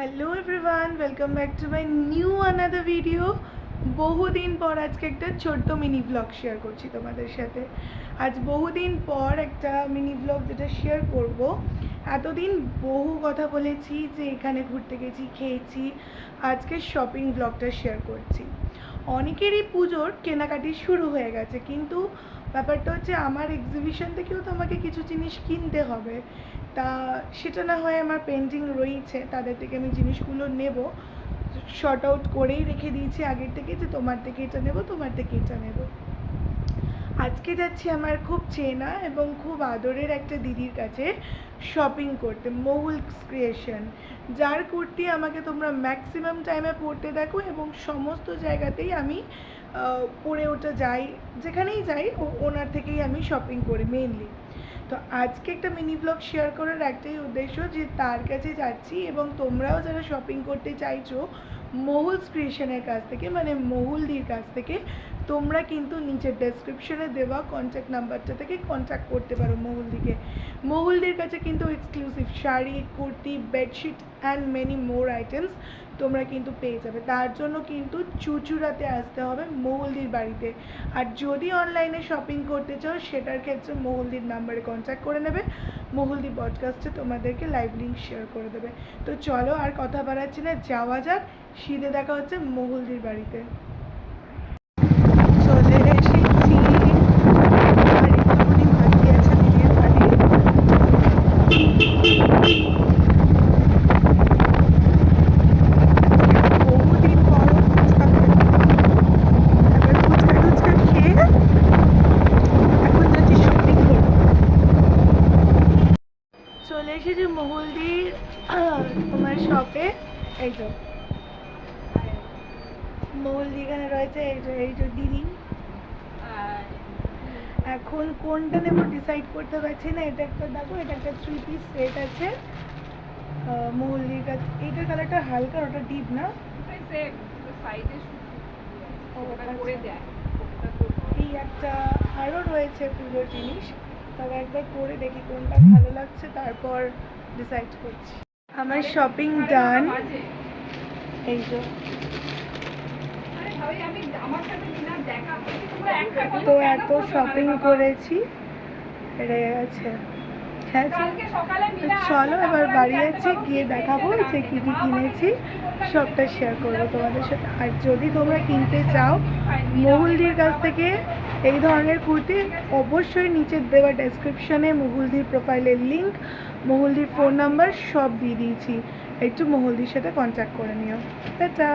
Hello everyone, welcome back to my new another video. বহুদিন পর আজকে একটা ছোট্ট মিনি ব্লগ শেয়ার করছি তোমাদের সাথে। আজ বহুদিন পর একটা মিনি ব্লগ যেটা শেয়ার করব। এতদিন বহু কথা বলেছি যে এখানে ঘুরতে গেছি, খেয়েছি, আজকে শপিং ব্লগটা শেয়ার করছি। অনেকেরই পুজোর কেনাকাটি শুরু হয়ে গেছে, কিন্তু ব্যাপারটা হচ্ছে আমার এক্সিবিশন থেকেও তো আমাকে কিছু জিনিস কিনতে হবে। তা সেটা না হয় আমার পেন্ডিং রয়েছে, তাদের থেকে আমি জিনিসগুলো নেব। শর্ট আউট করেই রেখে দিয়েছি আগের থেকে যে তোমার থেকে এটা নেব, তোমার থেকে এটা নেব। আজকে যাচ্ছি আমার খুব চেনা এবং খুব আদরের একটা দিদির কাছে শপিং করতে, মহুল ক্রিয়েশন, যার কুর্তি আমাকে তোমরা ম্যাক্সিমাম টাইমে পরতে দেখো এবং সমস্ত জায়গাতেই আমি পরে ওটা যাই, যেখানেই যাই ওনার থেকেই আমি শপিং করি মেনলি। তো আজকে একটা মিনি ব্লগ শেয়ার করার একটাই উদ্দেশ্য যে তার কাছে যাচ্ছি এবং তোমরাও যারা শপিং করতে চাইছো মহুল ক্রিয়েশনের কাছ থেকে, মানে মহুলদির কাছ থেকে, তোমরা কিন্তু নিচের ডেসক্রিপশনে দেওয়া কন্ট্যাক্ট নাম্বারটা থেকে কন্ট্যাক্ট করতে পারো মহুলদিকে। মহুলদির কাছে কিন্তু exclusive sari, kurti, bedsheet and many more items তোমরা কিন্তু পেয়ে যাবে। তার জন্য কিন্তু চুচুড়াতে আসতে হবে মহুলদির বাড়িতে। আর যদি অনলাইনে শপিং করতে চাও সেটার ক্ষেত্রে মহুলদির নাম্বারে কন্ট্যাক্ট করে নেবে, মহুলদি পডকাস্টে তোমাদেরকে লাইভ লিঙ্ক শেয়ার করে দেবে। তো চলো আর কথা বাড়াচ্ছি না, যাওয়া যাক। শীতে দেখা হচ্ছে মহুলদির বাড়িতে। চলে এসেছি আর একটুখানি বাকি আছে দিদির বাড়ি। বহুদিন পর ফুচকা এবার ফুচকা টুচকা খেয়ে এখন যাচ্ছি শপিং করতে। চলে এসেছি মহুলদির তোমার শপে। এই তো মহুলদি এখানে রয়েছে, এই যে দিদি। এখন কোনটা নেব ডিসাইড করতে পারছি না। এটা একটা দেখো, এটা একটা 3 পিস সেট আছে মহুলদির কাছে। এইটার কালারটা হালকা, ওটা ডিপ না? এই একটা আরও রয়েছে পুজোর জিনিস, তবে একবার পরে দেখি কোনটা ভালো লাগছে, তারপর ডিসাইড করছি। আমার শপিং ডান। এই যে তো এত শপিং করেছি, রয়ে গেছে। হ্যাঁ, চলো এবার বাড়ি যাচ্ছি, গিয়ে দেখাবো যে কী কী কিনেছি, সবটা শেয়ার করবো তোমাদের সাথে। আর যদি তোমরা কিনতে চাও মহুলদির কাছ থেকে এই ধরনের কুর্তি, অবশ্যই নিচের দেওয়া ডেসক্রিপশনে মহুলদির প্রোফাইলের লিঙ্ক, মহুলদির ফোন নাম্বার সব দিয়ে দিয়েছি। একটু মহুলদির সাথে কন্ট্যাক্ট করে নিও। টাটা।